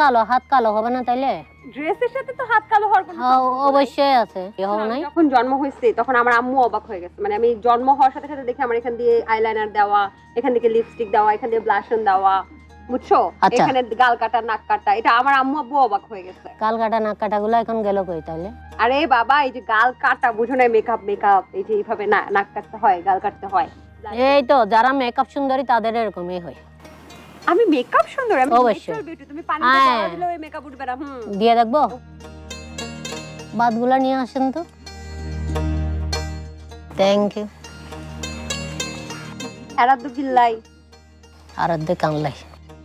কালো হাত কালো হবে না তাইলে? ড্রেসের সাথে তো হাত কালো হওয়ার কোনো অবশ্যই আছে। নাই যখন জন্ম হয়েছে তখন আমার আম্মু অবাক হয়ে গেছে, মানে আমি জন্ম হওয়ার সাথে সাথে দেখি আমার এখান দিয়ে আইলাইনার দেওয়া, এখান থেকে লিপস্টিক দেওয়া, এখান দিয়ে ব্লাশন দেওয়া, বুঝছো? এখানে গাল কাটা নাক কাটা, এটা আমার আম্মু আব্বু অবাক হয়ে গেছে। গাল কাটা নাক কাটা গুলো এখন গেল কই তাইলে? আরে বাবা, এই যে গাল কাটা বুঝো না, মেকআপ এই যে এইভাবে নাক কাটতে হয়, গাল কাটতে হয়। এই তো যারা মেকআপ সুন্দরী তাদের এরকমই হয়। আমি মেকআপ সুন্দর, আমি অবশ্যই। ন্যাচারাল বিউটি, তুমি পানিতে পড়া দিলে ওই মেকআপ উঠবে না। দিয়ে দেখবো? বাদগুলা নিয়ে আসেন তো। Thank you. আরাধ্য গিল্লাই আরাধ্য কানলাই,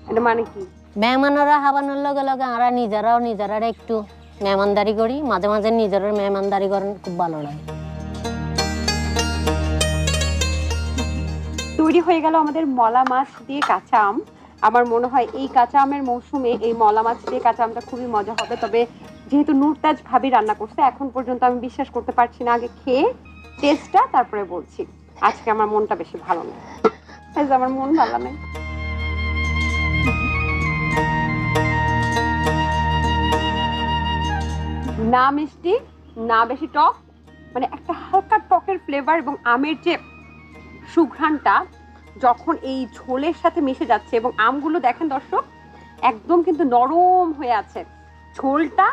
এটা মানে কি? মেহমানরা হাবানোর লগে লগে আমরা নিজেরা একটু মেহমানদারি করি, মাঝে মাঝে নিজেরা মেহমানদারি করেন, খুব ভালো লাগে। তৈরি হয়ে গেল আমাদের মলা মাছ দিয়ে কাঁচা আম। আমার মনে হয় এই কাঁচা আমের মৌসুমে এই মলা মাছ দিয়ে কাঁচা আমটা খুবই মজা হবে। তবে যেহেতু নুরতাজ ভাবি রান্না করছে, এখন পর্যন্ত আমি বিশ্বাস করতে পারছি না। আগে খেয়ে টেস্টটা তারপরে বলছি। আজকে আমার মনটা বেশি ভালো নেই, আমার মন ভালো নেই। না মিষ্টি, না বেশি টক, মানে একটা হালকা টকের ফ্লেভার এবং আমের যে সুঘ্রাণটা যখন এই ঝোলের সাথে মিশে যাচ্ছে, এবং আমগুলো দেখেন দর্শক একদম কিন্তু নরম হয়ে আছে, ঝোলটা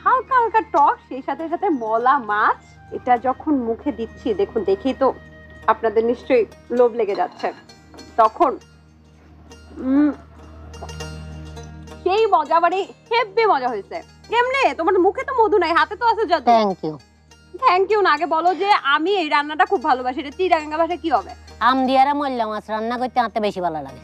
হালকা হালকা টক, সেই সাথে সাথে মলা মাছ, এটা যখন মুখে দিচ্ছি দেখুন, দেখেই তো আপনাদের নিশ্চয়ই লোভ লেগে যাচ্ছে। তখন সেই মজা, মানে হেব্বি মজা হয়েছে। কেমনে? তোমার মুখে তো মধু নাই, হাতে তো আছে জাদু। Thank you. থ্যাংক ইউ না, আগে বলো যে আমি এই রান্নাটা খুব ভালোবাসি। এটা চিরাঙ্গা ভাষায় কি হবে? আম দিয়ারা মল্লা মাছ রান্না করতে আমার বেশি ভালো লাগে।